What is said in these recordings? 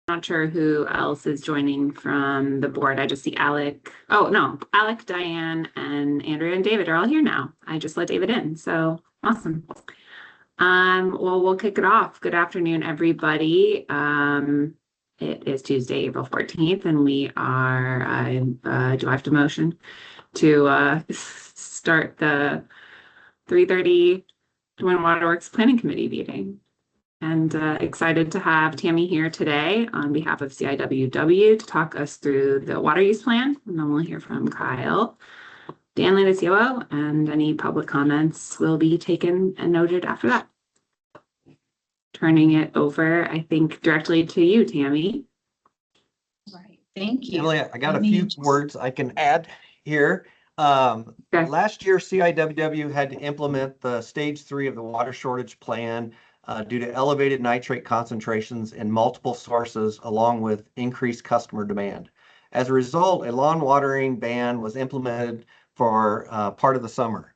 Not sure who else is joining from the board. I just see Alec. Oh, no, Alec, Diane, and Andrea and David are all here now. I just let David in, so awesome. Well, we'll kick it off. Good afternoon, everybody. It is Tuesday, April 14th, and we are, do I have to motion to start the 3:30 Des Moines Waterworks Planning Committee meeting? And excited to have Tammy here today on behalf of CIWW to talk us through the water use plan. And then we'll hear from Kyle, Danley, the COO, and any public comments will be taken and noted after that. Turning it over, I think, directly to you, Tammy. Right. Thank you. Emily, I got a few words I can add here. Last year, CIWW had to implement the stage 3 of the water shortage plan due to elevated nitrate concentrations in multiple sources, along with increased customer demand. As a result, a lawn watering ban was implemented for part of the summer.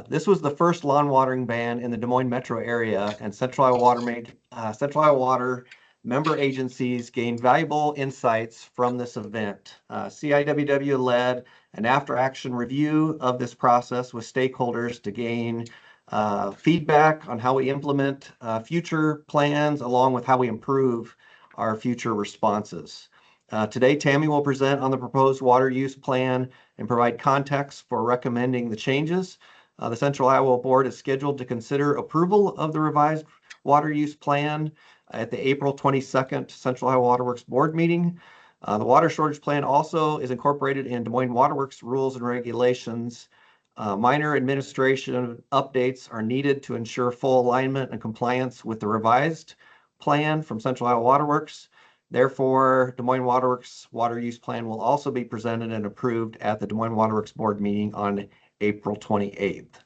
This was the first lawn watering ban in the Des Moines metro area, and Central Iowa Water member agencies gained valuable insights from this event. CIWW led an after-action review of this process with stakeholders to gain feedback on how we implement future plans, along with how we improve our future responses. Today, Tammy will present on the proposed water use plan and provide context for recommending the changes. The Central Iowa Board is scheduled to consider approval of the revised water use plan at the April 22nd Central Iowa Waterworks Board meeting. The water shortage plan also is incorporated in Des Moines Waterworks rules and regulations. Minor administration updates are needed to ensure full alignment and compliance with the revised plan from Central Iowa Waterworks. Therefore, Des Moines Waterworks water use plan will also be presented and approved at the Des Moines Waterworks Board meeting on April 28th.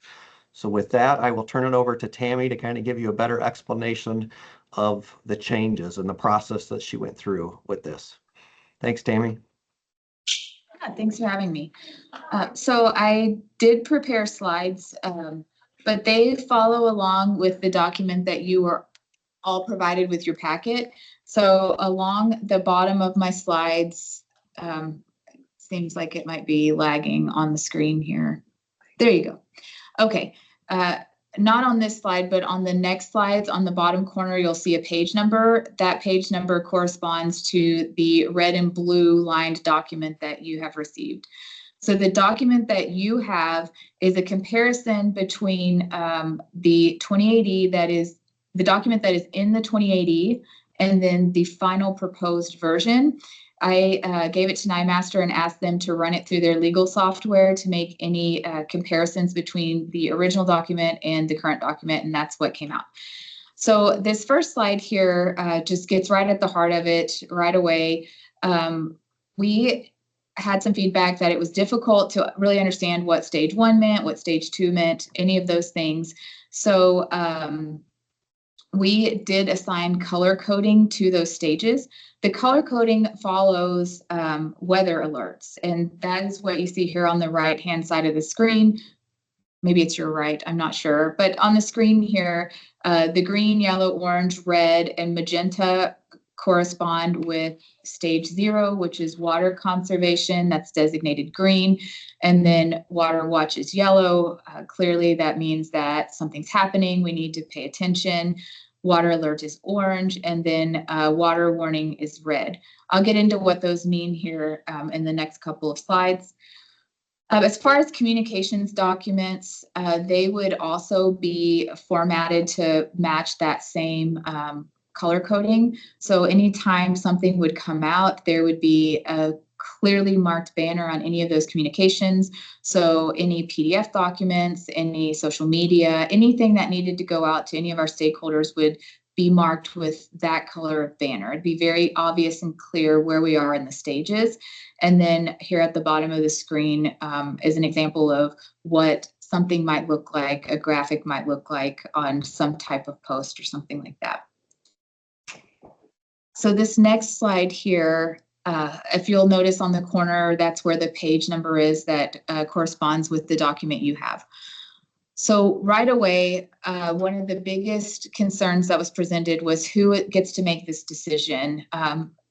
So with that, I will turn it over to Tammy to kind of give you a better explanation of the changes and the process that she went through with this. Thanks, Tammy. Yeah, thanks for having me. So I did prepare slides, but they follow along with the document that you were all provided with your packet. So along the bottom of my slides, seems like it might be lagging on the screen here. There you go. Okay. Not on this slide, but on the next slides, on the bottom corner, you'll see a page number. That page number corresponds to the red and blue lined document that you have received. So the document that you have is a comparison between the 2080, that is the document that is in the 2080, and then the final proposed version. I gave it to NIMaster and asked them to run it through their legal software to make any comparisons between the original document and the current document, and that's what came out. So this first slide here just gets right at the heart of it right away. We had some feedback that it was difficult to really understand what stage 1 meant, what stage 2 meant, any of those things. So we did assign color coding to those stages. The color coding follows weather alerts, and that is what you see here on the right-hand side of the screen. Maybe it's your right, I'm not sure. But on the screen here, the green, yellow, orange, red, and magenta correspond with stage 0, which is water conservation. That's designated green. And then water watch is yellow. Clearly, that means that something's happening. We need to pay attention. Water alert is orange, and then water warning is red. I'll get into what those mean here in the next couple of slides. As far as communications documents, they would also be formatted to match that same color coding. So anytime something would come out, there would be a clearly marked banner on any of those communications. So any PDF documents, any social media, anything that needed to go out to any of our stakeholders would be marked with that color of banner. It'd be very obvious and clear where we are in the stages. And then here at the bottom of the screen is an example of what something might look like, a graphic might look like on some type of post or something like that. So this next slide here, if you'll notice on the corner, that's where the page number is that corresponds with the document you have. So right away, one of the biggest concerns that was presented was who gets to make this decision.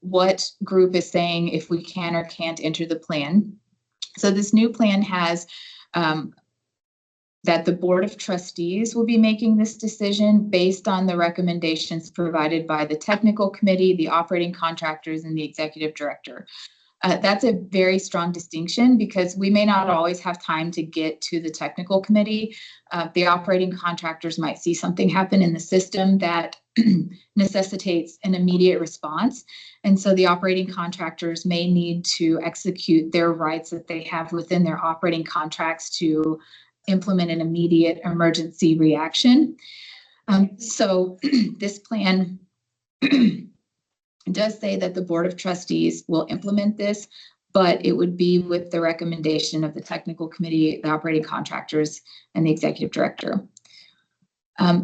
What group is saying if we can or can't enter the plan. So this new plan has that the Board of Trustees will be making this decision based on the recommendations provided by the technical committee, the operating contractors, and the executive director. That's a very strong distinction because we may not always have time to get to the technical committee. The operating contractors might see something happen in the system that necessitates an immediate response. And so the operating contractors may need to execute their rights that they have within their operating contracts to implement an immediate emergency reaction. So this plan does say that the Board of Trustees will implement this, but it would be with the recommendation of the technical committee, the operating contractors, and the executive director.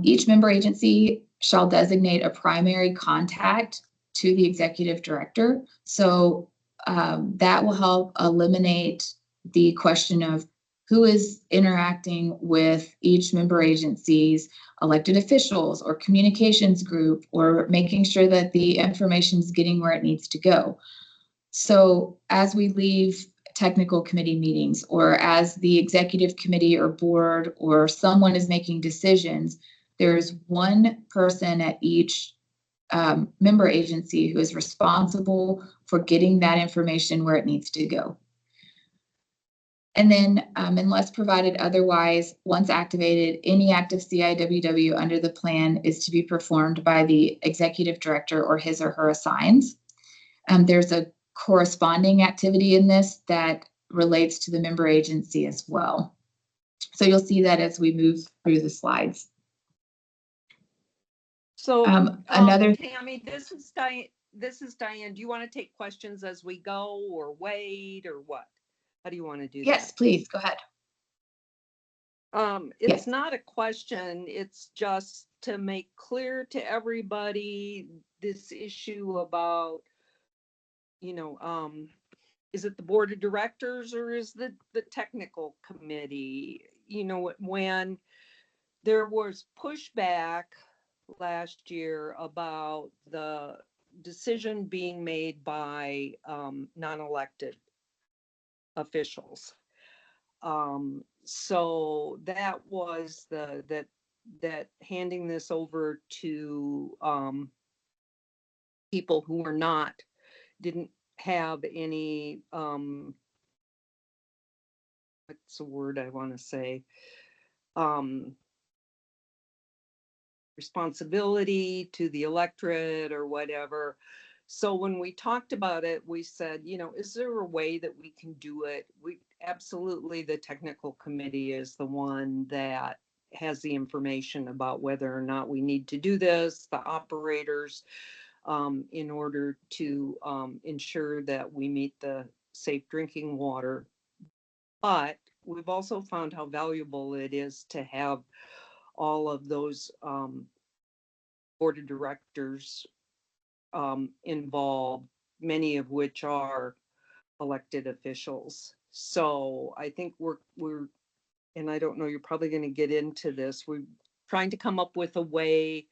Each member agency shall designate a primary contact to the executive director. So that will help eliminate the question of who is interacting with each member agency's elected officials or communications group, or making sure that the information is getting where it needs to go. So as we leave technical committee meetings, or as the executive committee or board or someone is making decisions, there's one person at each member agency who is responsible for getting that information where it needs to go. And then, unless provided otherwise, once activated, any active CIWW under the plan is to be performed by the executive director or his or her assigns. There's a corresponding activity in this that relates to the member agency as well. So you'll see that as we move through the slides. So another Tammy, this is Diane. Do you want to take questions as we go, or wait, or what? How do you want to do that? Yes, please, go ahead. It's not a question. It's just to make clear to everybody this issue about, is it the board of directors or is the technical committee? When there was pushback last year about the decision being made by non-elected officials. So that was that handing this over to people who were didn't have any what's the word I want to say, responsibility to the electorate or whatever. So when we talked about it, we said, is there a way that we can do it? Absolutely, the technical committee is the one that has the information about whether or not we need to do this, the operators, in order to ensure that we meet the safe drinking water. But we've also found how valuable it is to have all of those board of directors involved, many of which are elected officials. So I think we're, and I don't know, you're probably going to get into this. We're trying to come up with a way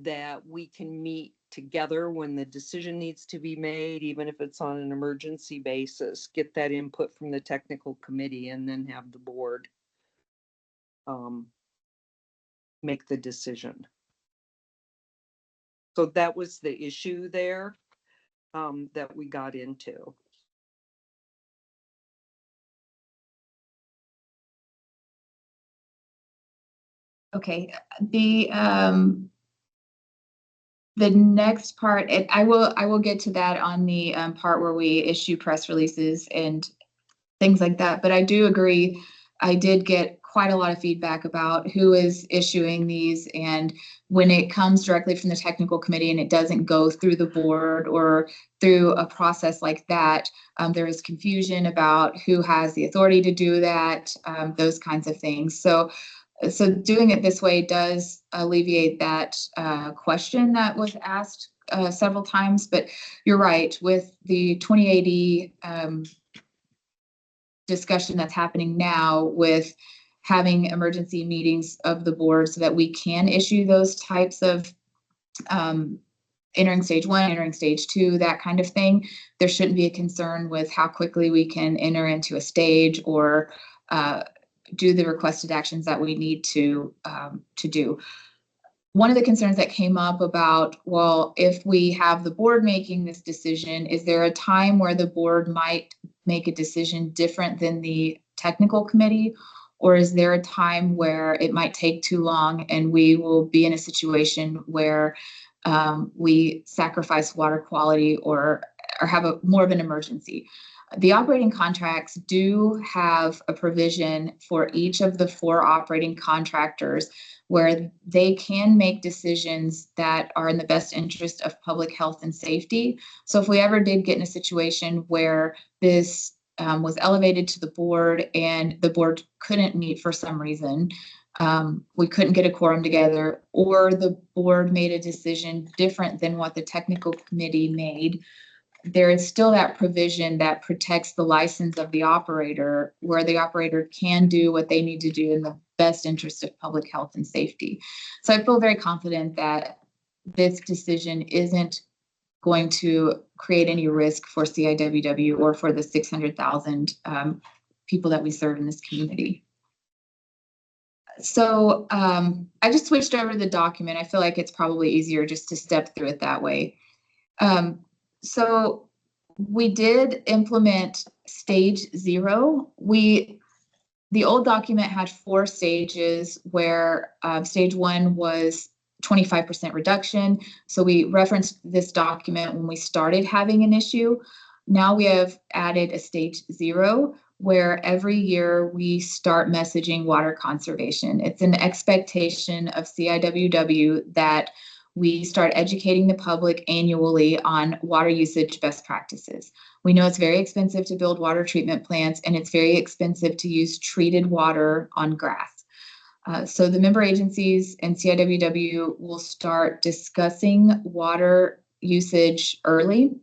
that we can meet together when the decision needs to be made, even if it's on an emergency basis, get that input from the technical committee, and then have the board make the decision. So that was the issue there that we got into. Okay, the next part, and I will get to that on the part where we issue press releases and things like that. But I do agree, I did get quite a lot of feedback about who is issuing these, and when it comes directly from the technical committee and it doesn't go through the board or through a process like that, there is confusion about who has the authority to do that, those kinds of things. So doing it this way does alleviate that question that was asked several times. But you're right, with the 2080 discussion that's happening now with having emergency meetings of the board so that we can issue those types of entering stage 1, entering stage 2, that kind of thing. There shouldn't be a concern with how quickly we can enter into a stage or do the requested actions that we need to do. One of the concerns that came up about, well, if we have the board making this decision, is there a time where the board might make a decision different than the technical committee? Or is there a time where it might take too long and we will be in a situation where we sacrifice water quality or have more of an emergency? The operating contracts do have a provision for each of the 4 operating contractors where they can make decisions that are in the best interest of public health and safety. So if we ever did get in a situation where this was elevated to the board and the board couldn't meet for some reason, we couldn't get a quorum together, or the board made a decision different than what the technical committee made, there is still that provision that protects the license of the operator, where the operator can do what they need to do in the best interest of public health and safety. So I feel very confident that this decision isn't going to create any risk for CIWW or for the 600,000 people that we serve in this community. So I just switched over to the document. I feel like it's probably easier just to step through it that way. So we did implement stage 0. The old document had 4 stages where stage 1 was 25% reduction. So we referenced this document when we started having an issue. Now we have added a stage 0 where every year we start messaging water conservation. It's an expectation of CIWW that we start educating the public annually on water usage best practices. We know it's very expensive to build water treatment plants, and it's very expensive to use treated water on grass. So the member agencies and CIWW will start discussing water usage early.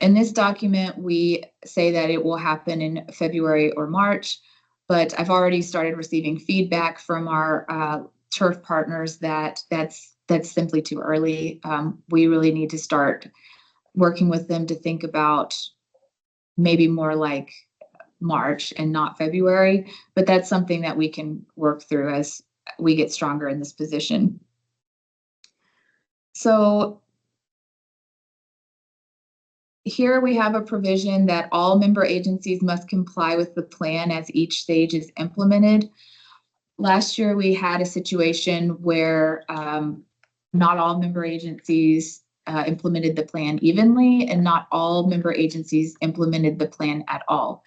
In this document, we say that it will happen in February or March, but I've already started receiving feedback from our turf partners that that's simply too early. We really need to start working with them to think about maybe more like March and not February, but that's something that we can work through as we get stronger in this position. So here we have a provision that all member agencies must comply with the plan as each stage is implemented. Last year, we had a situation where not all member agencies implemented the plan evenly, and not all member agencies implemented the plan at all.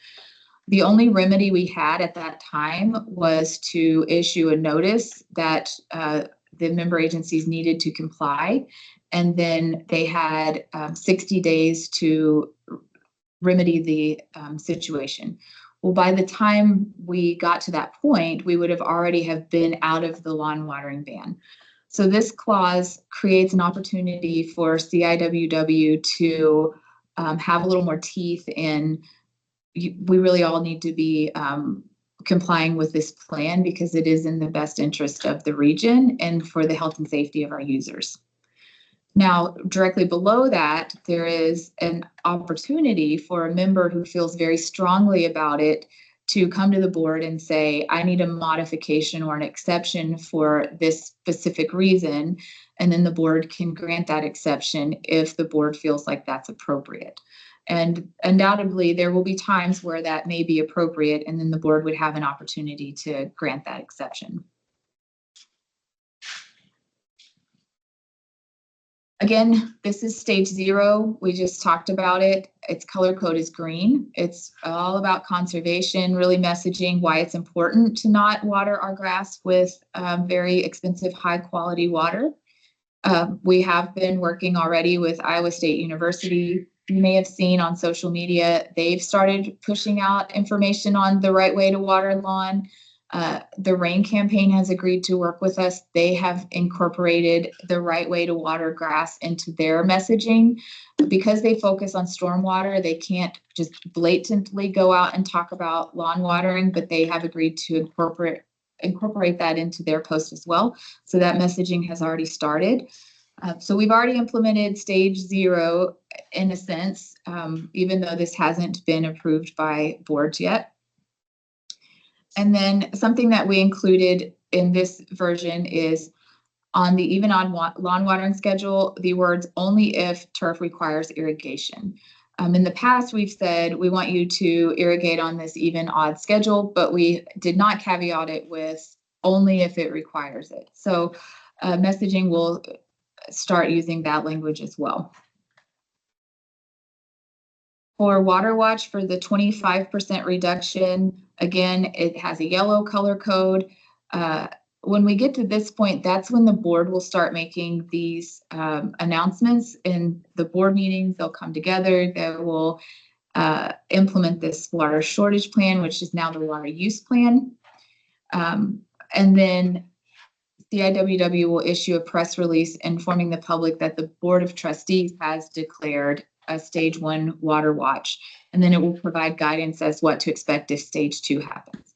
The only remedy we had at that time was to issue a notice that the member agencies needed to comply, and then they had 60 days to remedy the situation. Well, by the time we got to that point, we would have already have been out of the lawn watering ban. So this clause creates an opportunity for CIWW to have a little more teeth in. We really all need to be complying with this plan because it is in the best interest of the region and for the health and safety of our users. Now, directly below that, there is an opportunity for a member who feels very strongly about it to come to the board and say, I need a modification or an exception for this specific reason. And then the board can grant that exception if the board feels like that's appropriate. And undoubtedly, there will be times where that may be appropriate, and then the board would have an opportunity to grant that exception. Again, this is stage 0. We just talked about it. Its color code is green. It's all about conservation, really messaging why it's important to not water our grass with very expensive, high quality water. We have been working already with Iowa State University. You may have seen on social media, they've started pushing out information on the right way to water lawn. The RAIN campaign has agreed to work with us. They have incorporated the right way to water grass into their messaging. Because they focus on stormwater, they can't just blatantly go out and talk about lawn watering, but they have agreed to incorporate that into their post as well. So that messaging has already started. So we've already implemented stage 0 in a sense, even though this hasn't been approved by boards yet. And then something that we included in this version is on the even on lawn watering schedule, the words only if turf requires irrigation. In the past, we've said we want you to irrigate on this even odd schedule, but we did not caveat it with only if it requires it. So messaging will start using that language as well. For Water Watch, for the 25% reduction, again, it has a yellow color code. When we get to this point, that's when the board will start making these announcements in the board meetings. They'll come together, they will implement this water shortage plan, which is now the water use plan. And then CIWW will issue a press release informing the public that the Board of Trustees has declared a stage 1 water watch, and then it will provide guidance as what to expect if stage 2 happens.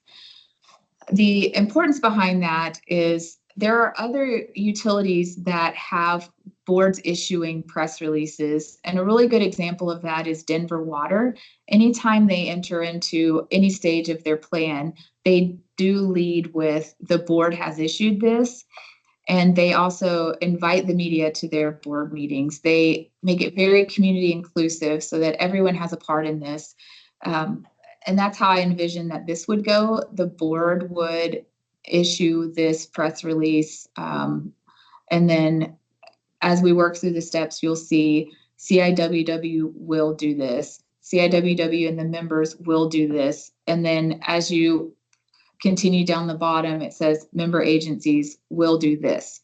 The importance behind that is there are other utilities that have boards issuing press releases, and a really good example of that is Denver Water. Anytime they enter into any stage of their plan, they do lead with the board has issued this, and they also invite the media to their board meetings. They make it very community inclusive so that everyone has a part in this. And that's how I envision that this would go. The board would issue this press release. And then as we work through the steps, you'll see CIWW will do this. CIWW and the members will do this. And then as you continue down the bottom, it says member agencies will do this.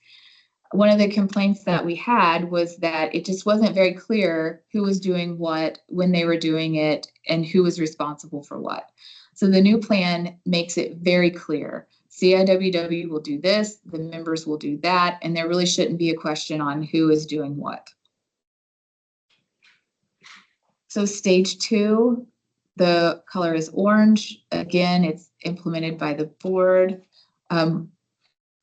One of the complaints that we had was that it just wasn't very clear who was doing what, when they were doing it, and who was responsible for what. So the new plan makes it very clear. CIWW will do this, the members will do that, and there really shouldn't be a question on who is doing what. So stage 2, the color is orange. Again, it's implemented by the board.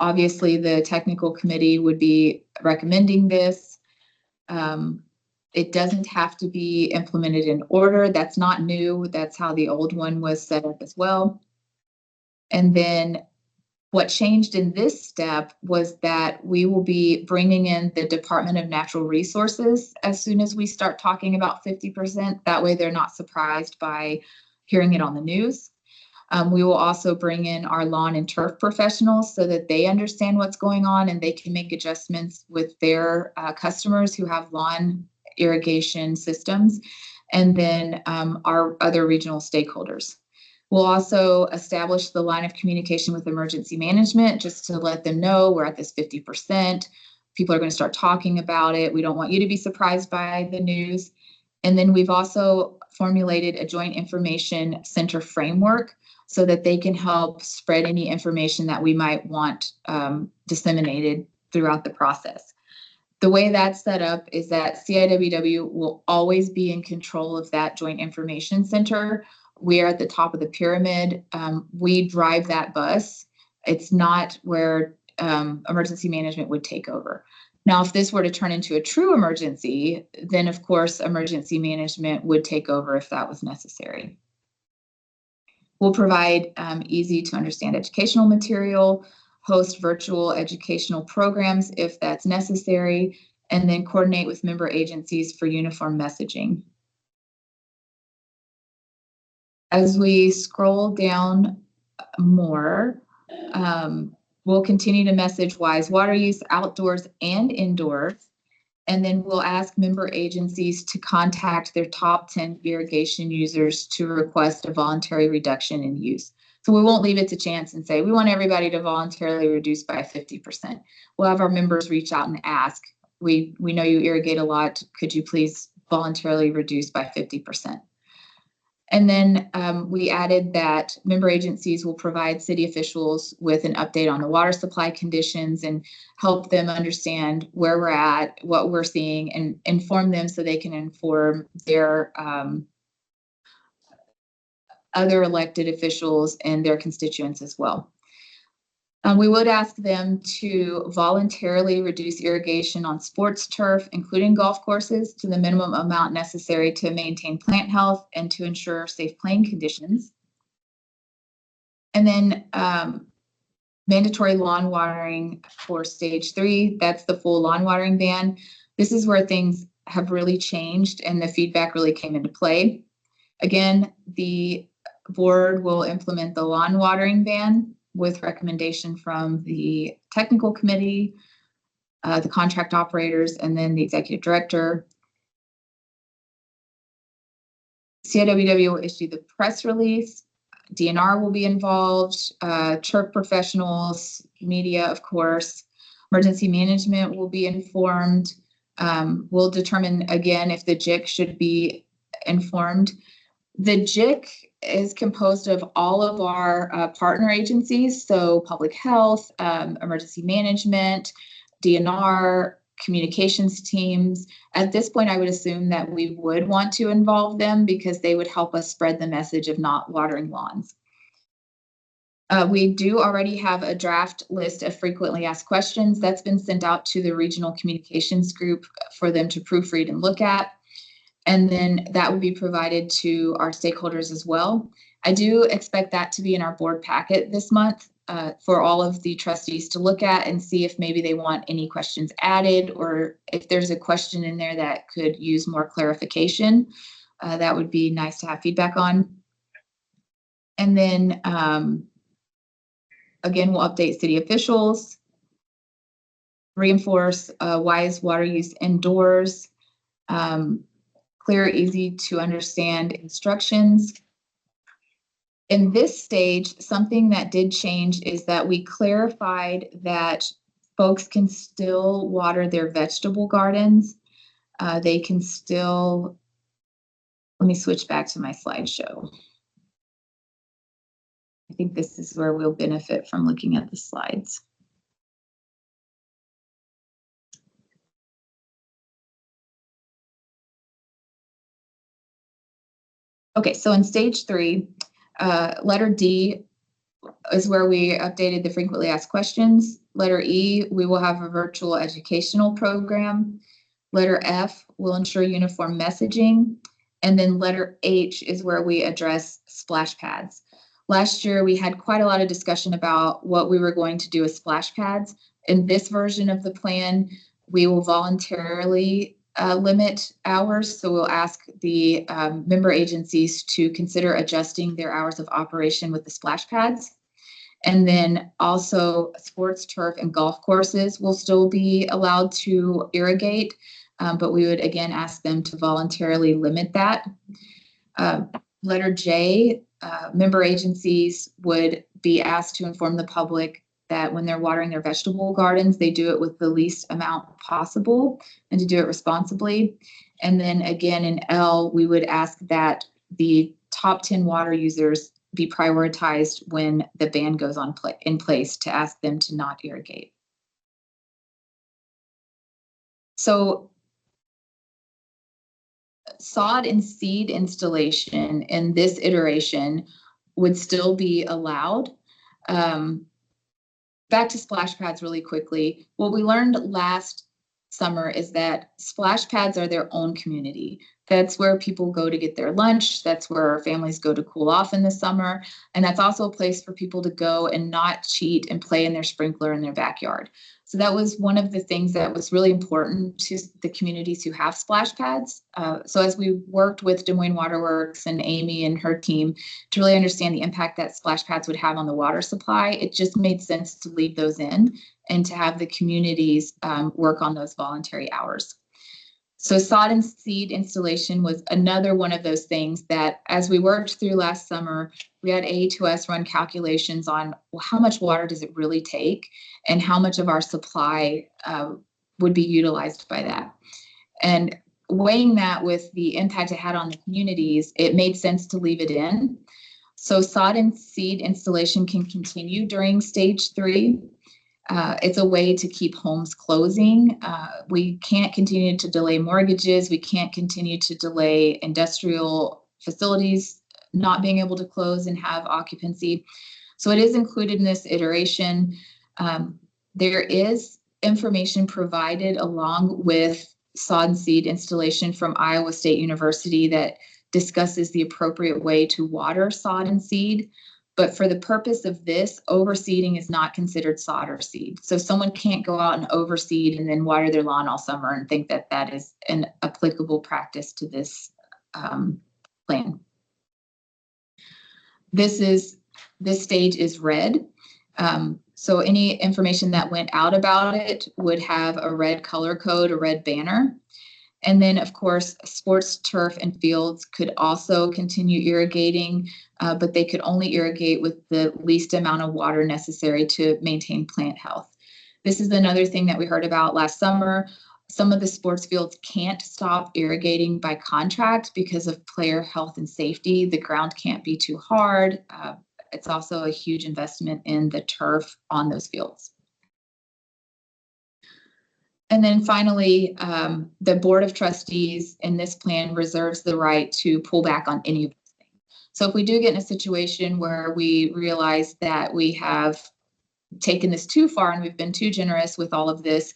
Obviously, the technical committee would be recommending this. It doesn't have to be implemented in order. That's not new. That's how the old one was set up as well. And then what changed in this step was that we will be bringing in the Department of Natural Resources as soon as we start talking about 50%. That way they're not surprised by hearing it on the news. We will also bring in our lawn and turf professionals so that they understand what's going on and they can make adjustments with their customers who have lawn irrigation systems, and then our other regional stakeholders. We'll also establish the line of communication with emergency management just to let them know we're at this 50%. People are going to start talking about it. We don't want you to be surprised by the news. And then we've also formulated a joint information center framework so that they can help spread any information that we might want disseminated throughout the process. The way that's set up is that CIWW will always be in control of that joint information center. We are at the top of the pyramid. We drive that bus. It's not where emergency management would take over. Now, if this were to turn into a true emergency, then of course, emergency management would take over if that was necessary. We'll provide easy to understand educational material, host virtual educational programs if that's necessary, and then coordinate with member agencies for uniform messaging. As we scroll down more, we'll continue to message wise water use outdoors and indoors. And then we'll ask member agencies to contact their top 10 irrigation users to request a voluntary reduction in use. So we won't leave it to chance and say, we want everybody to voluntarily reduce by 50%. We'll have our members reach out and ask, we know you irrigate a lot. Could you please voluntarily reduce by 50%? And then we added that member agencies will provide city officials with an update on the water supply conditions and help them understand where we're at, what we're seeing, and inform them so they can inform their other elected officials and their constituents as well. We would ask them to voluntarily reduce irrigation on sports turf, including golf courses, to the minimum amount necessary to maintain plant health and to ensure safe playing conditions. And then mandatory lawn watering for stage 3. That's the full lawn watering ban. This is where things have really changed and the feedback really came into play. Again, the board will implement the lawn watering ban with recommendation from the technical committee, the contract operators, and then the executive director. CIWW will issue the press release. DNR will be involved, turf professionals, media, of course. Emergency management will be informed. We'll determine again if the JIC should be informed. The JIC is composed of all of our partner agencies, so public health, emergency management, DNR, communications teams. At this point, I would assume that we would want to involve them because they would help us spread the message of not watering lawns. We do already have a draft list of frequently asked questions that's been sent out to the regional communications group for them to proofread and look at. And then that will be provided to our stakeholders as well. I do expect that to be in our board packet this month for all of the trustees to look at and see if maybe they want any questions added, or if there's a question in there that could use more clarification. That would be nice to have feedback on. And then again, we'll update city officials, reinforce wise water use indoors, clear, easy to understand instructions. In this stage, something that did change is that we clarified that folks can still water their vegetable gardens. They can still, let me switch back to my slideshow. I think this is where we'll benefit from looking at the slides. Okay, so in stage 3, letter D is where we updated the frequently asked questions. Letter E, we will have a virtual educational program. Letter F will ensure uniform messaging. And then letter H is where we address splash pads. Last year, we had quite a lot of discussion about what we were going to do with splash pads. In this version of the plan, we will voluntarily limit hours. So we'll ask the member agencies to consider adjusting their hours of operation with the splash pads. And then also sports turf and golf courses will still be allowed to irrigate, but we would again ask them to voluntarily limit that. Letter J, member agencies would be asked to inform the public that when they're watering their vegetable gardens, they do it with the least amount possible and to do it responsibly. And then again, in L, we would ask that the top 10 water users be prioritized when the ban goes on in place to ask them to not irrigate. So sod and seed installation in this iteration would still be allowed. Back to splash pads really quickly. What we learned last summer is that splash pads are their own community. That's where people go to get their lunch. That's where families go to cool off in the summer. And that's also a place for people to go and not cheat and play in their sprinkler in their backyard. So that was one of the things that was really important to the communities who have splash pads. So as we worked with Des Moines Waterworks and Amy and her team to really understand the impact that splash pads would have on the water supply, it just made sense to leave those in and to have the communities work on those voluntary hours. So sod and seed installation was another one of those things that as we worked through last summer, we had A2S run calculations on, well, how much water does it really take and how much of our supply would be utilized by that. And weighing that with the impact it had on the communities, it made sense to leave it in. So sod and seed installation can continue during stage 3. It's a way to keep homes closing. We can't continue to delay mortgages. We can't continue to delay industrial facilities not being able to close and have occupancy. So it is included in this iteration. There is information provided along with sod and seed installation from Iowa State University that discusses the appropriate way to water sod and seed. But for the purpose of this, overseeding is not considered sod or seed. So someone can't go out and overseed and then water their lawn all summer and think that that is an applicable practice to this plan. This stage is red. So any information that went out about it would have a red color code, a red banner. And then, of course, sports, turf, and fields could also continue irrigating, but they could only irrigate with the least amount of water necessary to maintain plant health. This is another thing that we heard about last summer. Some of the sports fields can't stop irrigating by contract because of player health and safety. The ground can't be too hard. It's also a huge investment in the turf on those fields. And then finally, the Board of Trustees in this plan reserves the right to pull back on any of these things. So if we do get in a situation where we realize that we have taken this too far and we've been too generous with all of this,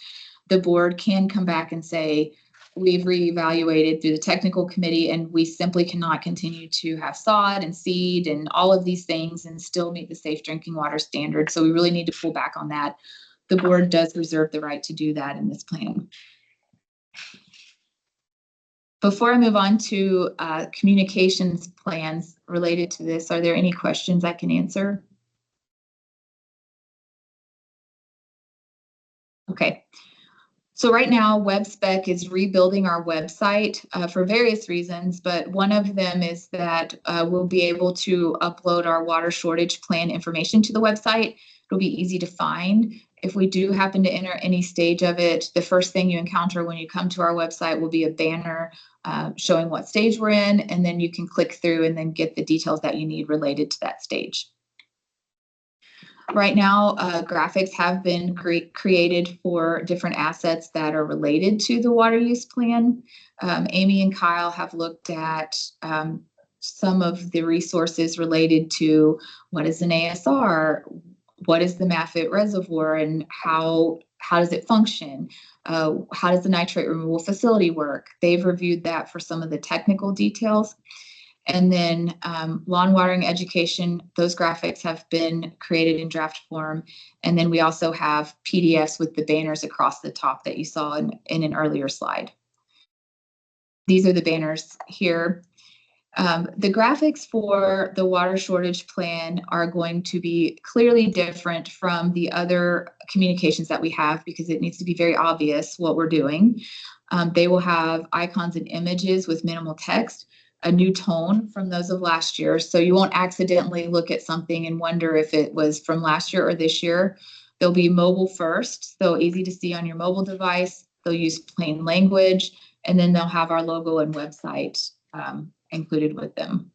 the board can come back and say, we've reevaluated through the technical committee and we simply cannot continue to have sod and seed and all of these things and still meet the safe drinking water standard. So we really need to pull back on that. The board does reserve the right to do that in this plan. Before I move on to communications plans related to this, are there any questions I can answer? Okay. So right now, WebSpec is rebuilding our website for various reasons, but one of them is that we'll be able to upload our water shortage plan information to the website. It'll be easy to find. If we do happen to enter any stage of it, the first thing you encounter when you come to our website will be a banner showing what stage we're in, and then you can click through and then get the details that you need related to that stage. Right now, graphics have been created for different assets that are related to the water use plan. Amy and Kyle have looked at some of the resources related to what is an ASR, what is the Maffitt Reservoir, and how does it function? How does the nitrate removal facility work? They've reviewed that for some of the technical details. And then lawn watering education, those graphics have been created in draft form. And then we also have PDFs with the banners across the top that you saw in an earlier slide. These are the banners here. The graphics for the water shortage plan are going to be clearly different from the other communications that we have because it needs to be very obvious what we're doing. They will have icons and images with minimal text, a new tone from those of last year. So you won't accidentally look at something and wonder if it was from last year or this year. They'll be mobile first, so easy to see on your mobile device. They'll use plain language, and then they'll have our logo and website included with them.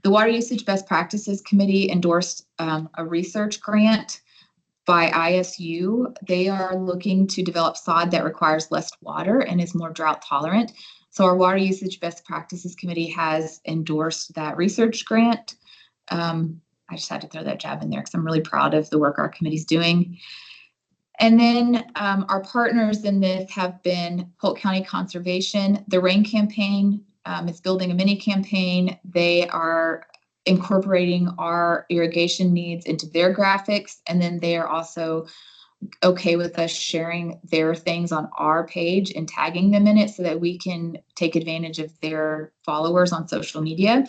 The Water Usage Best Practices Committee endorsed a research grant by ISU. They are looking to develop sod that requires less water and is more drought tolerant. So our Water Usage Best Practices Committee has endorsed that research grant. I just had to throw that jab in there because I'm really proud of the work our committee's doing. And then our partners in this have been Polk County Conservation. The RAIN campaign is building a mini campaign. They are incorporating our irrigation needs into their graphics, and then they are also okay with us sharing their things on our page and tagging them in it so that we can take advantage of their followers on social media.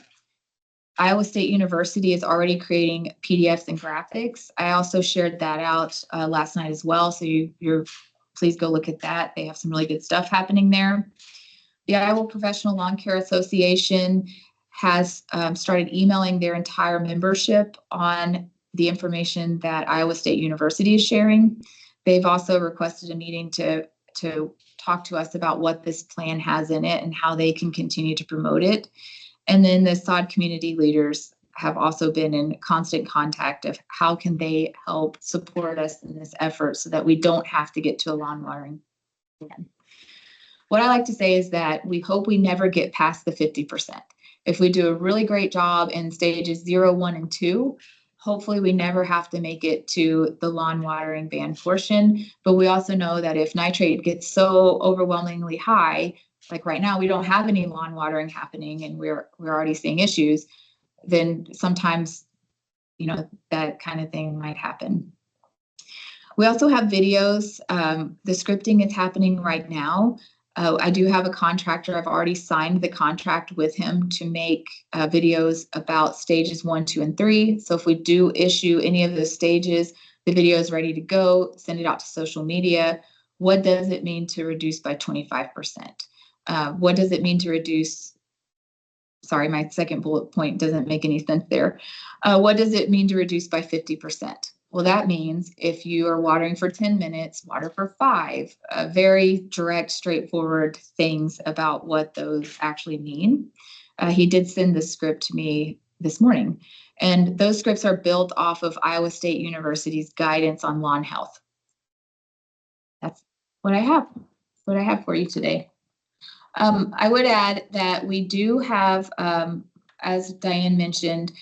Iowa State University is already creating PDFs and graphics. I also shared that out last night as well, so please go look at that. They have some really good stuff happening there. The Iowa Professional Lawn Care Association has started emailing their entire membership on the information that Iowa State University is sharing. They've also requested a meeting to talk to us about what this plan has in it and how they can continue to promote it. And then the sod community leaders have also been in constant contact of how can they help support us in this effort so that we don't have to get to a lawn watering plan. What I like to say is that we hope we never get past the 50%. If we do a really great job in stages 0, 1, and 2, hopefully we never have to make it to the lawn watering ban portion. But we also know that if nitrate gets so overwhelmingly high, like right now, we don't have any lawn watering happening and we're already seeing issues, then sometimes, that kind of thing might happen. We also have videos. The scripting is happening right now. I do have a contractor. I've already signed the contract with him to make videos about stages 1, 2, and 3. So if we do issue any of those stages, the video is ready to go, send it out to social media. What does it mean to reduce by 25%? What does it mean to reduce? Sorry, my second bullet point doesn't make any sense there. What does it mean to reduce by 50%? Well, that means if you are watering for 10 minutes, water for 5, very direct, straightforward things about what those actually mean. He did send the script to me this morning, and those scripts are built off of Iowa State University's guidance on lawn health. That's what I have. That's what I have for you today. I would add that we do have, as Diane mentioned,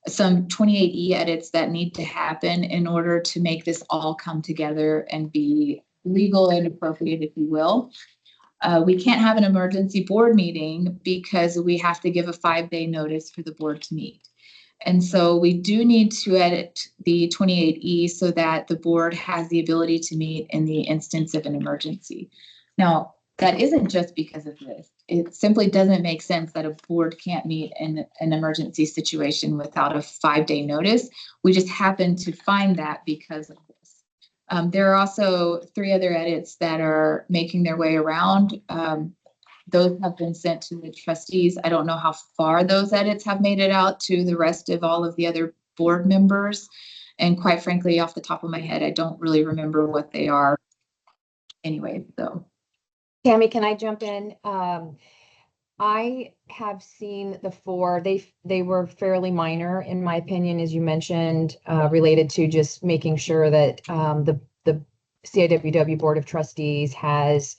some 28E edits that need to happen in order to make this all come together and be legal and appropriate, if you will. We can't have an emergency board meeting because we have to give a 5-day notice for the board to meet. And so we do need to edit the 28E so that the board has the ability to meet in the instance of an emergency. Now, that isn't just because of this. It simply doesn't make sense that a board can't meet in an emergency situation without a 5-day notice. We just happen to find that because of this. There are also 3 other edits that are making their way around. Those have been sent to the trustees. I don't know how far those edits have made it out to the rest of all of the other board members. And quite frankly, off the top of my head, I don't really remember what they are anyway, so. Tammy, can I jump in? I have seen the 4. They were fairly minor, in my opinion, as you mentioned, related to just making sure that the CIWW Board of Trustees has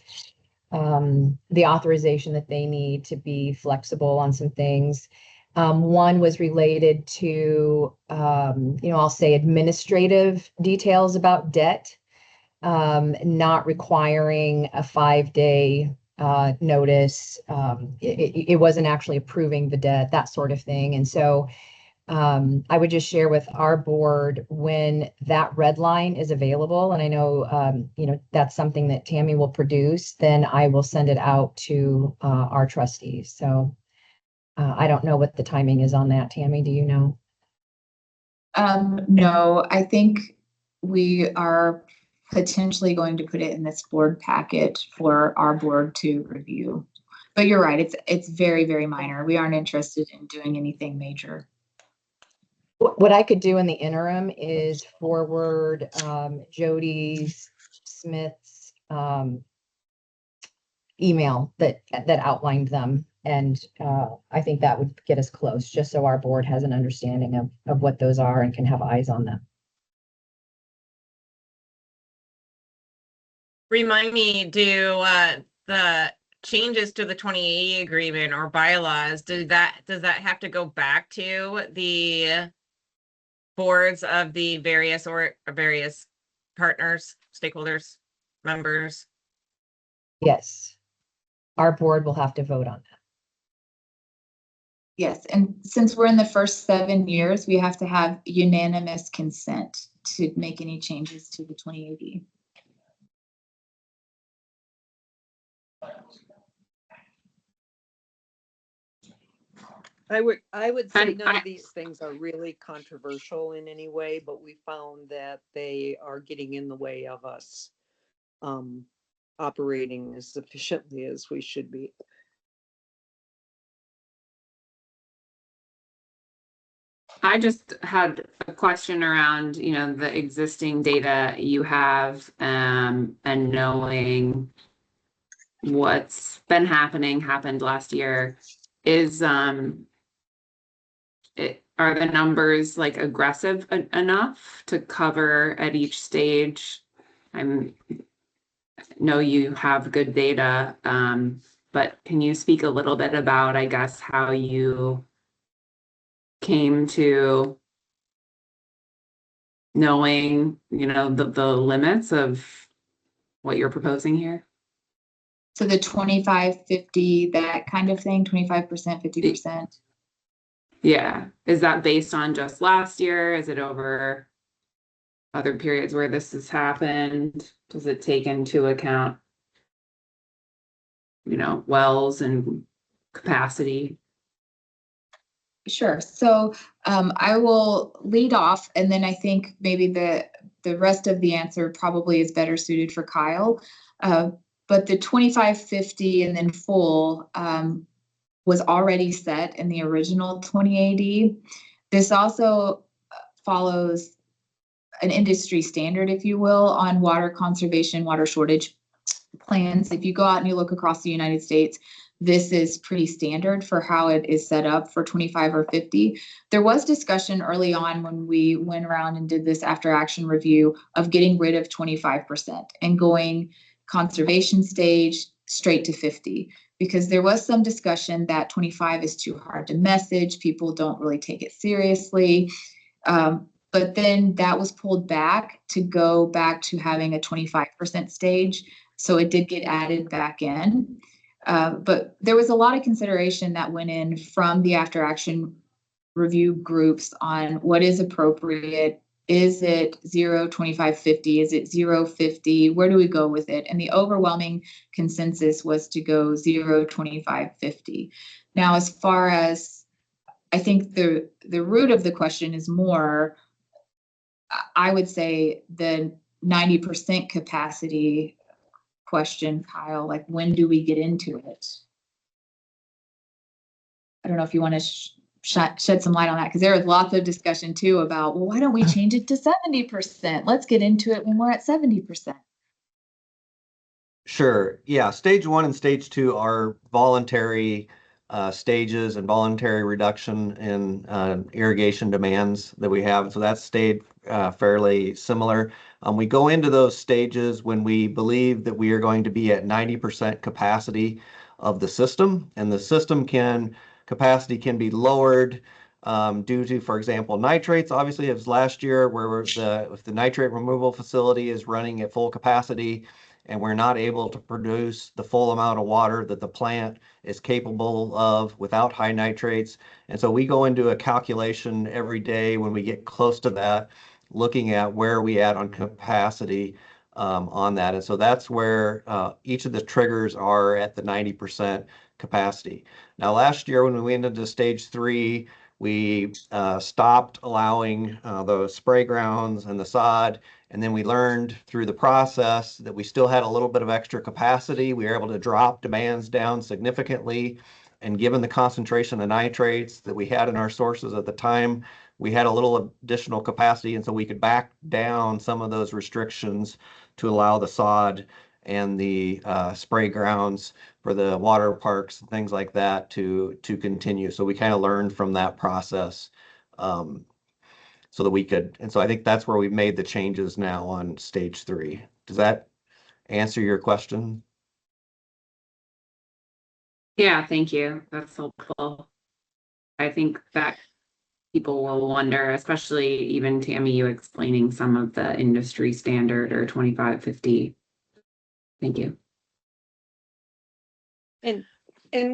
the authorization that they need to be flexible on some things. One was related to, I'll say administrative details about debt. Not requiring a 5-day notice. It wasn't actually approving the debt, that sort of thing. And so I would just share with our board when that red line is available, and I know, that's something that Tammy will produce, then I will send it out to our trustees. So I don't know what the timing is on that. Tammy, do you know? No, I think we are potentially going to put it in this board packet for our board to review. But you're right, it's very, very minor. We aren't interested in doing anything major. What I could do in the interim is forward Jody Smith's email that outlined them. And I think that would get us close, just so our board has an understanding of what those are and can have eyes on them. Remind me, do the changes to the 2080 agreement or bylaws, does that have to go back to the boards of the various partners, stakeholders, members? Yes, our board will have to vote on that. Yes, and since we're in the first 7 years, we have to have unanimous consent to make any changes to the 2080. I would say And none of these things are really controversial in any way, but we found that they are getting in the way of us operating as efficiently as we should be. I just had a question around, the existing data you have, and knowing what's been happened last year. Are the numbers like aggressive enough to cover at each stage? I know you have good data, but can you speak a little bit about, I guess, how you came to knowing, the limits of what you're proposing here? So the 25, 50, that kind of thing, 25%, 50%. Yeah. Is that based on just last year? Is it over other periods where this has happened? Does it take into account, wells and capacity? Sure. So I will lead off, and then I think maybe the rest of the answer probably is better suited for Kyle. But the 25, 50, and then full was already set in the original 2080. This also follows an industry standard, if you will, on water conservation, water shortage plans. If you go out and you look across the United States, this is pretty standard for how it is set up for 25 or 50. There was discussion early on when we went around and did this after action review of getting rid of 25% and going conservation stage straight to 50, because there was some discussion that 25 is too hard to message. People don't really take it seriously. But then that was pulled back to go back to having a 25% stage. So it did get added back in. But there was a lot of consideration that went in from the after action review groups on what is appropriate. Is it 0, 25, 50? Is it 0, 50? Where do we go with it? And the overwhelming consensus was to go 0, 25, 50. Now, as far as I think the root of the question is more, I would say the 90% capacity question, Kyle, like when do we get into it? I don't know if you want to shed some light on that, because there was lots of discussion too about, well, why don't we change it to 70%? Let's get into it when we're at 70%. Sure. Yeah. Stage 1 and stage 2 are voluntary stages and voluntary reduction in irrigation demands that we have. So that's stayed fairly similar. We go into those stages when we believe that we are going to be at 90% capacity of the system, and the system capacity can be lowered due to, for example, nitrates. Obviously, it was last year where if the nitrate removal facility is running at full capacity and we're not able to produce the full amount of water that the plant is capable of without high nitrates. And so we go into a calculation every day when we get close to that, looking at where we at on capacity on that. And so that's where each of the triggers are at the 90% capacity. Now, last year when we went into stage 3, we stopped allowing the spray grounds and the sod. And then we learned through the process that we still had a little bit of extra capacity. We were able to drop demands down significantly. And given the concentration of nitrates that we had in our sources at the time, we had a little additional capacity. And so we could back down some of those restrictions to allow the sod and the spray grounds for the water parks and things like that to continue. So we kind of learned from that process. So that we could, and so I think that's where we've made the changes now on stage 3. Does that answer your question? Yeah, thank you. That's helpful. I think that people will wonder, especially even Tammy, you explaining some of the industry standard or 25, 50. Thank you. And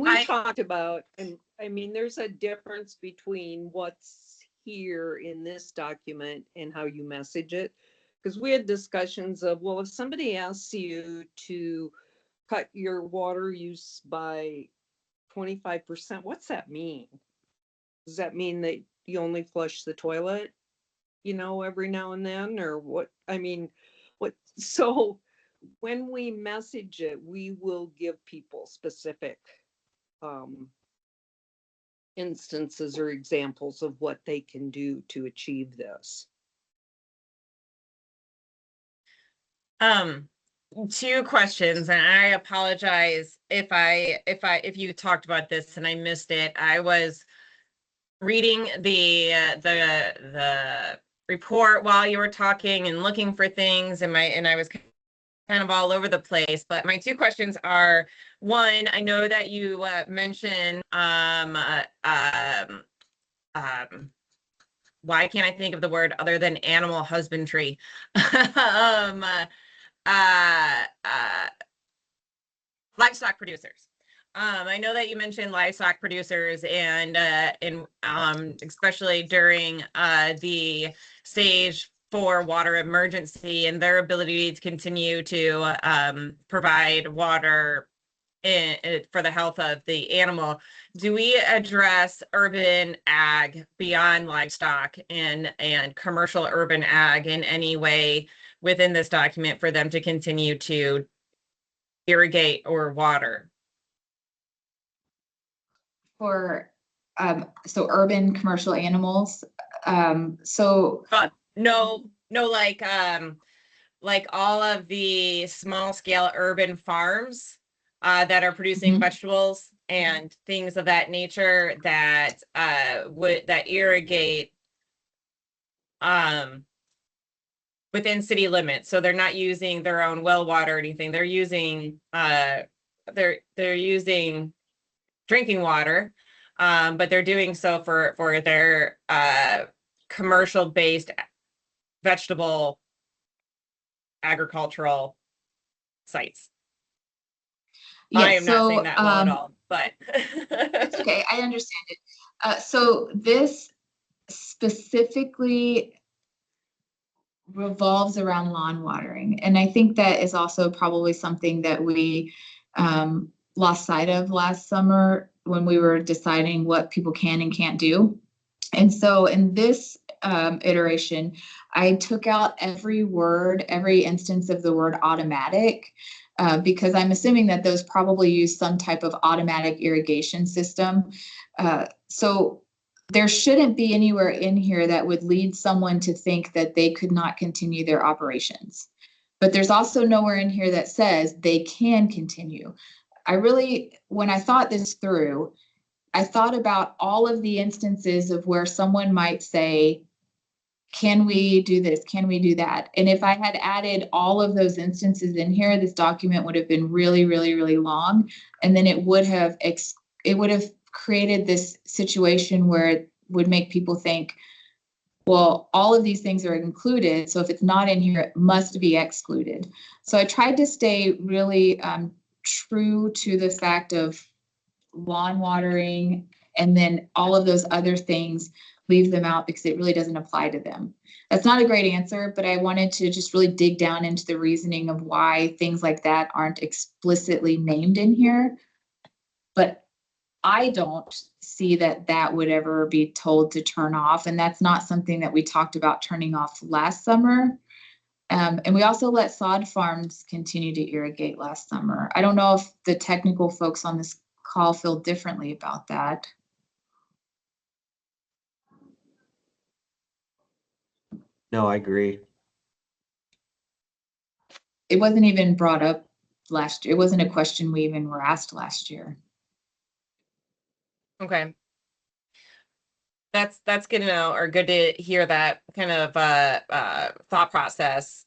we talked about, and I mean, there's a difference between what's here in this document and how you message it. Because we had discussions of, well, if somebody asks you to cut your water use by 25%, what's that mean? Does that mean that you only flush the toilet, every now and then, or what? I mean, what? So when we message it, we will give people specific instances or examples of what they can do to achieve this. 2 questions, and I apologize if you talked about this and I missed it. I was reading the report while you were talking and looking for things, and I was kind kind of all over the place, but my two questions are, one, I know that you mentioned why can't I think of the word other than animal husbandry? um, uh, uh, Livestock producers. I know that you mentioned livestock producers and especially during the stage 4 water emergency and their ability to continue to provide water for the health of the animal. Do we address urban ag beyond livestock and commercial urban ag in any way within this document for them to continue to irrigate or water? For so urban commercial animals. No, like all of the small scale urban farms that are producing vegetables and things of that nature that that irrigate within city limits. So they're not using their own well water or anything. They're using they're using drinking water, but they're doing so for their commercial based vegetable agricultural sites. Yes, I am not saying that well at all, but it's okay. I understand it. So this specifically revolves around lawn watering, and I think that is also probably something that we lost sight of last summer when we were deciding what people can and can't do. And so in this iteration, I took out every word, every instance of the word automatic, because I'm assuming that those probably use some type of automatic irrigation system. So there shouldn't be anywhere in here that would lead someone to think that they could not continue their operations. But there's also nowhere in here that says they can continue. When I thought this through, I thought about all of the instances of where someone might say, can we do this? Can we do that? And if I had added all of those instances in here, this document would have been really, really, really long. And then it would have created this situation where it would make people think, well, all of these things are included. So if it's not in here, it must be excluded. So I tried to stay really true to the fact of lawn watering, and then all of those other things, leave them out because it really doesn't apply to them. That's not a great answer, but I wanted to just really dig down into the reasoning of why things like that aren't explicitly named in here. But I don't see that that would ever be told to turn off. And that's not something that we talked about turning off last summer. And we also let sod farms continue to irrigate last summer. I don't know if the technical folks on this call feel differently about that. No, I agree. It wasn't even brought up last year. It wasn't a question we even were asked last year. okay. That's good to know, or good to hear that kind of thought process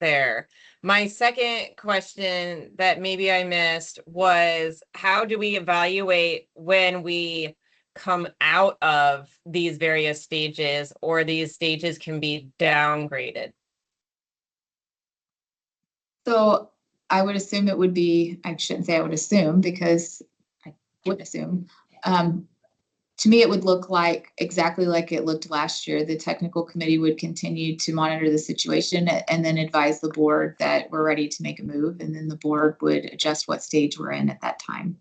there. My second question that maybe I missed was, how do we evaluate when we come out of these various stages, or these stages can be downgraded? So I would assume it would be, I shouldn't say I would assume because I would assume. To me, it would look like exactly like it looked last year. The technical committee would continue to monitor the situation and then advise the board that we're ready to make a move. And then the board would adjust what stage we're in at that time.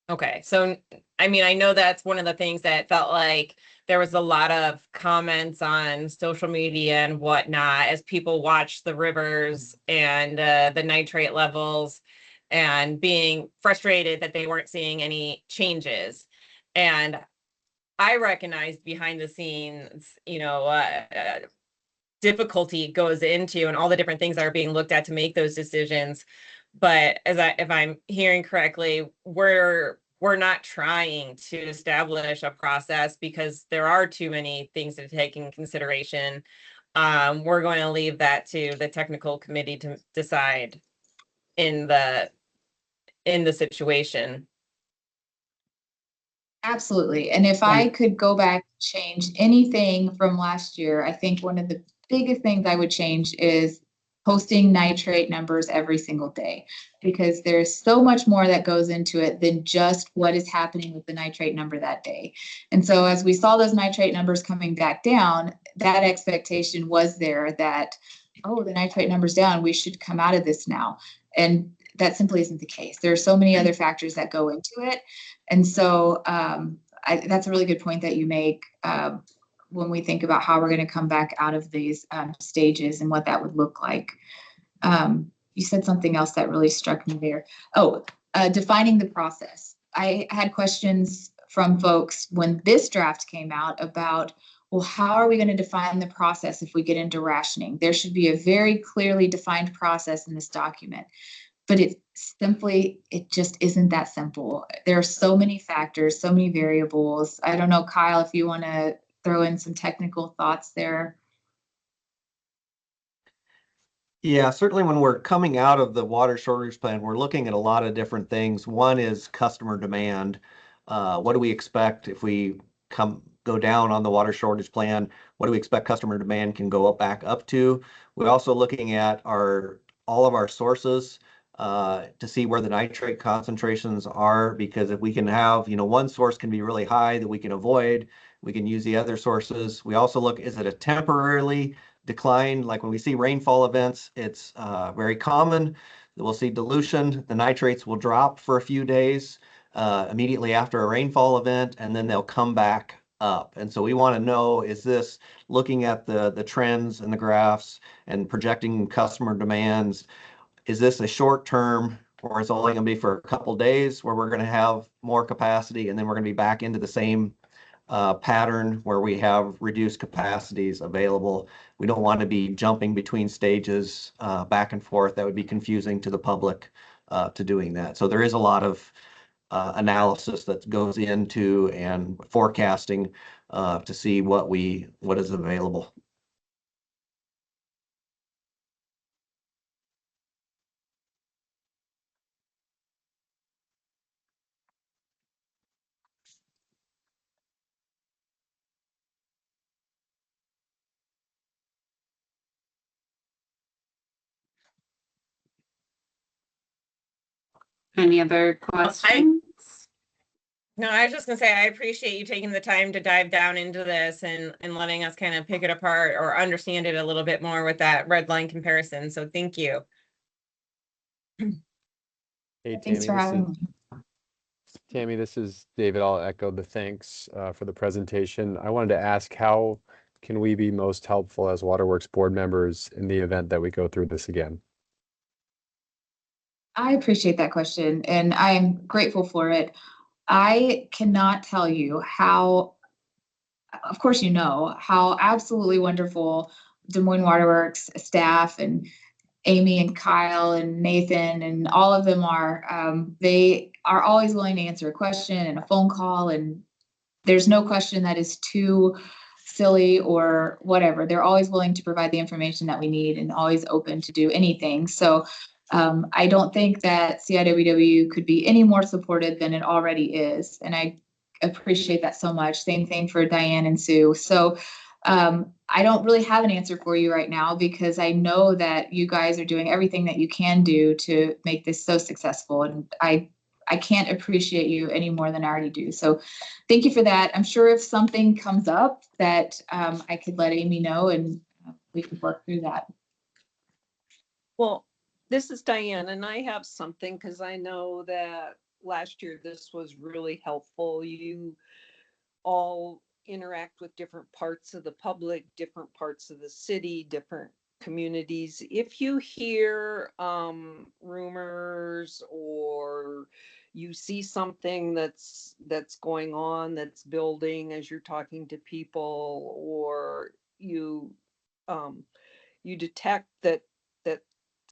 Okay, so I mean, I know that's one of the things that felt like there was a lot of comments on social media and whatnot as people watched the rivers and the nitrate levels and being frustrated that they weren't seeing any changes. And I recognized behind the scenes, difficulty goes into and all the different things that are being looked at to make those decisions. But if I'm hearing correctly, we're not trying to establish a process because there are too many things to take in consideration. we're going to leave that to the technical committee to decide in the situation. Absolutely. And if I could go back and change anything from last year, I think one of the biggest things I would change is posting nitrate numbers every single day, because there's so much more that goes into it than just what is happening with the nitrate number that day. And so as we saw those nitrate numbers coming back down, that expectation was there that, oh, the nitrate number's down, we should come out of this now. And that simply isn't the case. There are so many other factors that go into it. And so that's a really good point that you make when we think about how we're going to come back out of these stages and what that would look like. You said something else that really struck me there. Oh, defining the process. I had questions from folks when this draft came out about, well, how are we going to define the process if we get into rationing? There should be a very clearly defined process in this document. But it just isn't that simple. There are so many factors, so many variables. I don't know, Kyle, if you want to throw in some technical thoughts there. Yeah, certainly when we're coming out of the water shortage plan, we're looking at a lot of different things. One is customer demand. What do we expect if we go down on the water shortage plan? What do we expect customer demand can go back up to? We're also looking at all of our sources to see where the nitrate concentrations are, because if we can have, one source can be really high that we can avoid, we can use the other sources. We also look, is it a temporarily decline? Like when we see rainfall events, it's very common that we'll see dilution. The nitrates will drop for a few days immediately after a rainfall event, and then they'll come back up. And so we want to know, is this looking at the trends and the graphs and projecting customer demands? Is this a short term, or it's only going to be for a couple days where we're going to have more capacity, and then we're going to be back into the same pattern where we have reduced capacities available? We don't want to be jumping between stages back and forth. That would be confusing to the public to doing that. So there is a lot of analysis that goes into and forecasting to see what is available. Any other questions? No, I was just gonna say, I appreciate you taking the time to dive down into this and letting us kind of pick it apart or understand it a little bit more with that red line comparison. So thank you. Hey, Thanks for having me. Tammy, this is David. I'll echo the thanks for the presentation. I wanted to ask, how can we be most helpful as Waterworks board members in the event that we go through this again? I appreciate that question, and I am grateful for it. I cannot tell you how, of course, how absolutely wonderful Des Moines Waterworks staff and Amy and Kyle and Nathan and all of them are. They are always willing to answer a question and a phone call, and there's no question that is too silly or whatever. They're always willing to provide the information that we need and always open to do anything. So I don't think that CIWW could be any more supported than it already is. And I appreciate that so much. Same thing for Diane and Sue. So I don't really have an answer for you right now, because I know that you guys are doing everything that you can do to make this so successful. And I can't appreciate you any more than I already do. So thank you for that. I'm sure if something comes up that I could let Amy know, and we could work through that. Well, this is Diane, and I have something, because I know that last year this was really helpful. You all interact with different parts of the public, different parts of the city, different communities. If you hear rumors, or you see something that's going on, that's building as you're talking to people, or you detect that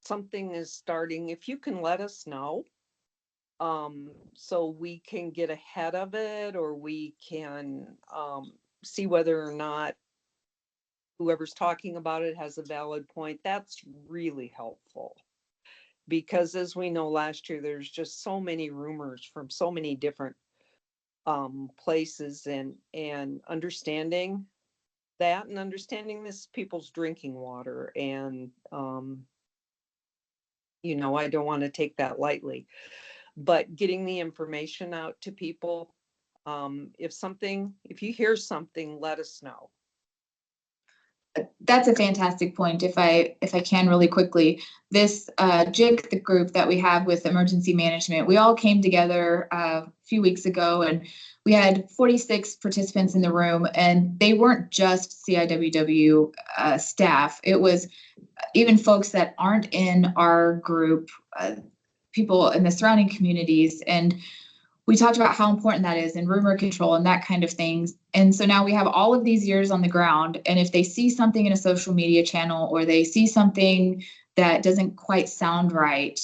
something is starting, if you can let us know, so we can get ahead of it, or we can see whether or not whoever's talking about it has a valid point. That's really helpful. Because as we know, last year, there's just so many rumors from so many different places, and understanding that and understanding this people's drinking water. And, I don't want to take that lightly, but getting the information out to people. If you hear something, let us know. That's a fantastic point. If I can really quickly, this JIC, the group that we have with emergency management, we all came together a few weeks ago, and we had 46 participants in the room, and they weren't just CIWW staff. It was even folks that aren't in our group, people in the surrounding communities. And we talked about how important that is and rumor control and that kind of things. And so now we have all of these years on the ground. And if they see something in a social media channel, or they see something that doesn't quite sound right,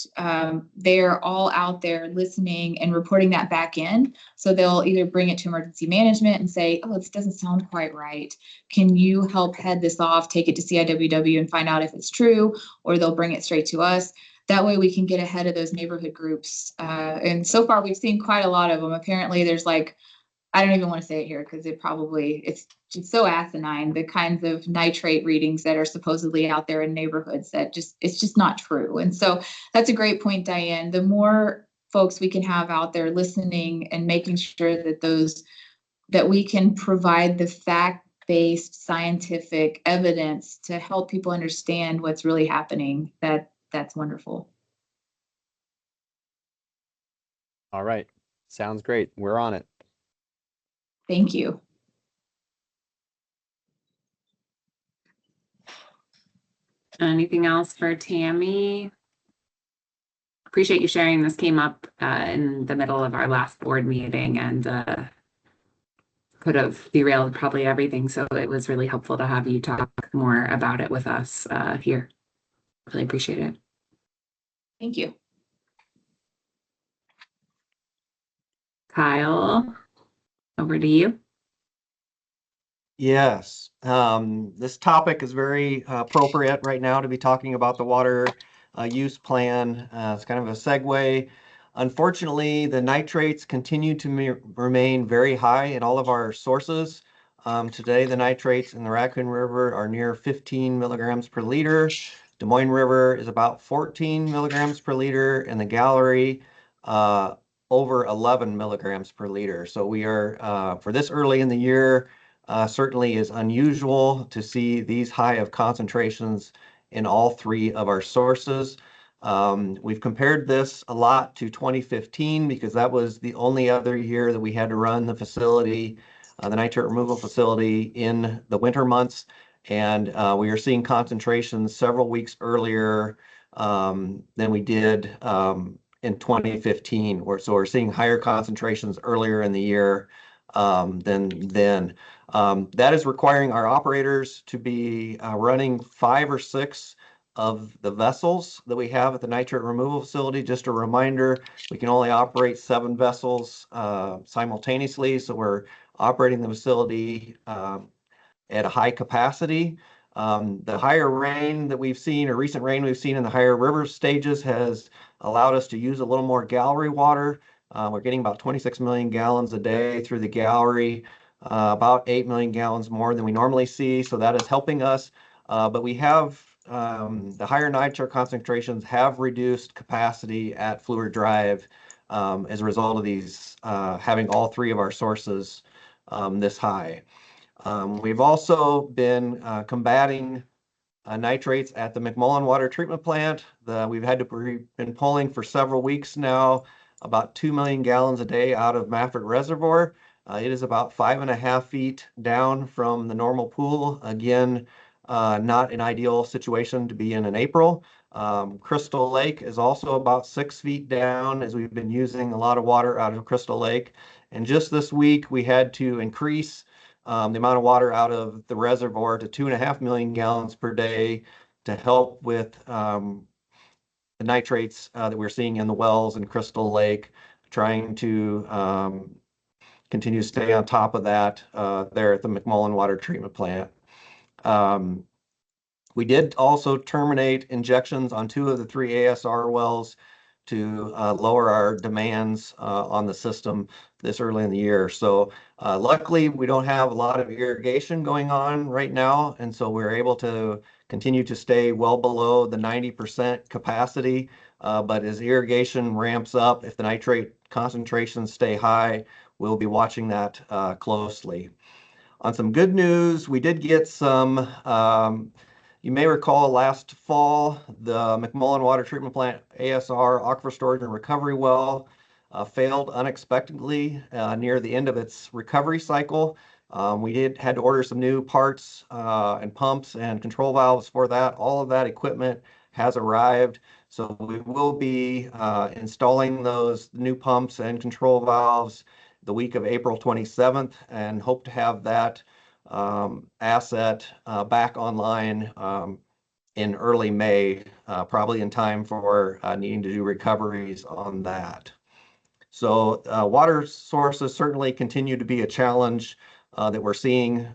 they're all out there listening and reporting that back in. So they'll either bring it to emergency management and say, oh, this doesn't sound quite right. Can you help head this off, take it to CIWW and find out if it's true, or they'll bring it straight to us. That way we can get ahead of those neighborhood groups. And so far we've seen quite a lot of them. Apparently there's like, I don't even want to say it here because it's just so asinine, the kinds of nitrate readings that are supposedly out there in neighborhoods that it's just not true. And so that's a great point, Diane. The more folks we can have out there listening and making sure that we can provide the fact-based scientific evidence to help people understand what's really happening, that's wonderful. All right. Sounds great. We're on it. Thank you. Anything else for Tammy? Appreciate you sharing. This came up in the middle of our last board meeting, and could have derailed probably everything. So it was really helpful to have you talk more about it with us here. Really appreciate it. Thank you. Kyle, over to you. Yes, this topic is very appropriate right now to be talking about the water use plan. It's kind of a segue. Unfortunately, the nitrates continue to remain very high in all of our sources. Today, the nitrates in the Raccoon River are near 15 milligrams per liter. Des Moines River is about 14 milligrams per liter, and the Gallery over 11 milligrams per liter. So we are, for this early in the year, certainly is unusual to see these high of concentrations in all three of our sources. We've compared this a lot to 2015 because that was the only other year that we had to run the facility, the nitrate removal facility, in the winter months. And we are seeing concentrations several weeks earlier than we did in 2015. So we're seeing higher concentrations earlier in the year than then. That is requiring our operators to be running 5 or 6 of the vessels that we have at the nitrate removal facility. Just a reminder, we can only operate 7 vessels simultaneously, so we're operating the facility at a high capacity. The higher rain that we've seen, or recent rain we've seen in the higher river stages, has allowed us to use a little more gallery water. We're getting about 26 million gallons a day through the gallery, about 8 million gallons more than we normally see. So that is helping us. But we have the higher nitrate concentrations have reduced capacity at Fluor Drive as a result of these having all 3 of our sources this high. We've also been combating nitrates at the McMullen Water Treatment Plant. We've been pulling for several weeks now about 2 million gallons a day out of Mafford Reservoir. It is about 5.5 feet down from the normal pool. Again, not an ideal situation to be in April. Crystal Lake is also about 6 feet down, as we've been using a lot of water out of Crystal Lake. And just this week, we had to increase the amount of water out of the reservoir to 2.5 million gallons per day to help with the nitrates that we're seeing in the wells in Crystal Lake, trying to continue to stay on top of that there at the McMullen Water Treatment Plant. We did also terminate injections on 2 of the 3 ASR wells to lower our demands on the system this early in the year. So luckily, we don't have a lot of irrigation going on right now, and so we're able to continue to stay well below the 90% capacity. But as irrigation ramps up, if the nitrate concentrations stay high, we'll be watching that closely. On some good news, we did get some, you may recall last fall, the McMullen Water Treatment Plant ASR Aquifer Storage and Recovery Well failed unexpectedly near the end of its recovery cycle. We had to order some new parts and pumps and control valves for that. All of that equipment has arrived. So we will be installing those new pumps and control valves the week of April 27th and hope to have that asset back online in early May, probably in time for needing to do recoveries on that. So water sources certainly continue to be a challenge that we're seeing,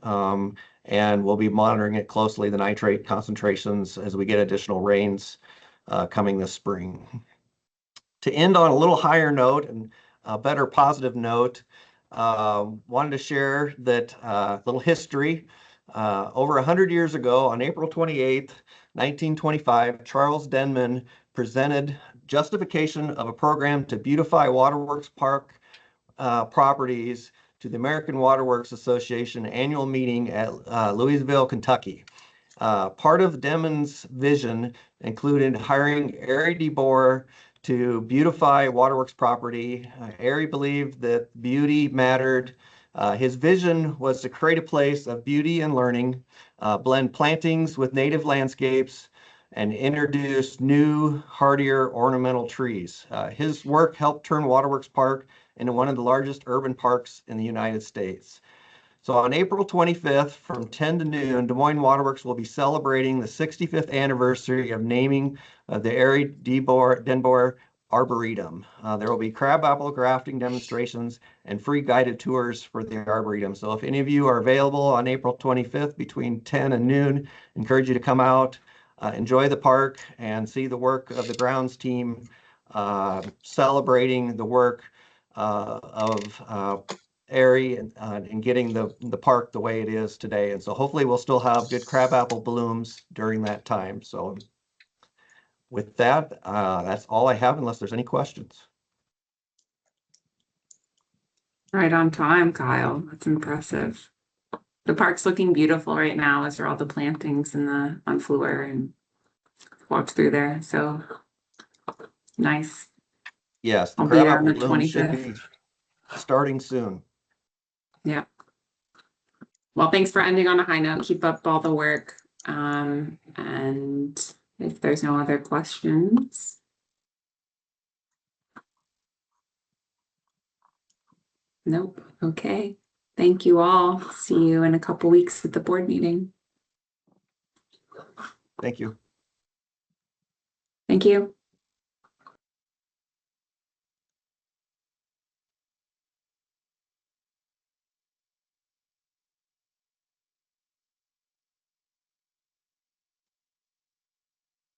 and we'll be monitoring it closely, the nitrate concentrations, as we get additional rains coming this spring. To end on a little higher note and a better positive note, wanted to share that little history. Over 100 years ago, on April 28th, 1925, Charles Denman presented justification of a program to beautify Waterworks Park properties to the American Waterworks Association annual meeting at Louisville, Kentucky. Part of Denman's vision included hiring Ari DeBoer to beautify Waterworks property. Ari believed that beauty mattered. His vision was to create a place of beauty and learning, blend plantings with native landscapes, and introduce new, hardier ornamental trees. His work helped turn Waterworks Park into one of the largest urban parks in the United States. So on April 25th from 10 to noon, Des Moines Waterworks will be celebrating the 65th anniversary of naming the Ari DeBoer Arboretum. There will be crabapple grafting demonstrations and free guided tours for the Arboretum. So if any of you are available on April 25th between 10 and noon, I encourage you to come out, enjoy the park, and see the work of the grounds team celebrating the work of Ari and getting the park the way it is today. And so hopefully we'll still have good crabapple blooms during that time. So with that, that's all I have unless there's any questions. Right on time, Kyle. That's impressive. The park's looking beautiful right now as are all the plantings in the on Fleur and walked through there. So nice. Yes, the I'll be there on crabapple the bloom should 25th. be starting soon. Yeah. Well, thanks for ending on a high note. Keep up all the work. And if there's no other questions. Nope. Okay. Thank you all. See you in a couple weeks at the board meeting. Thank you. Thank you.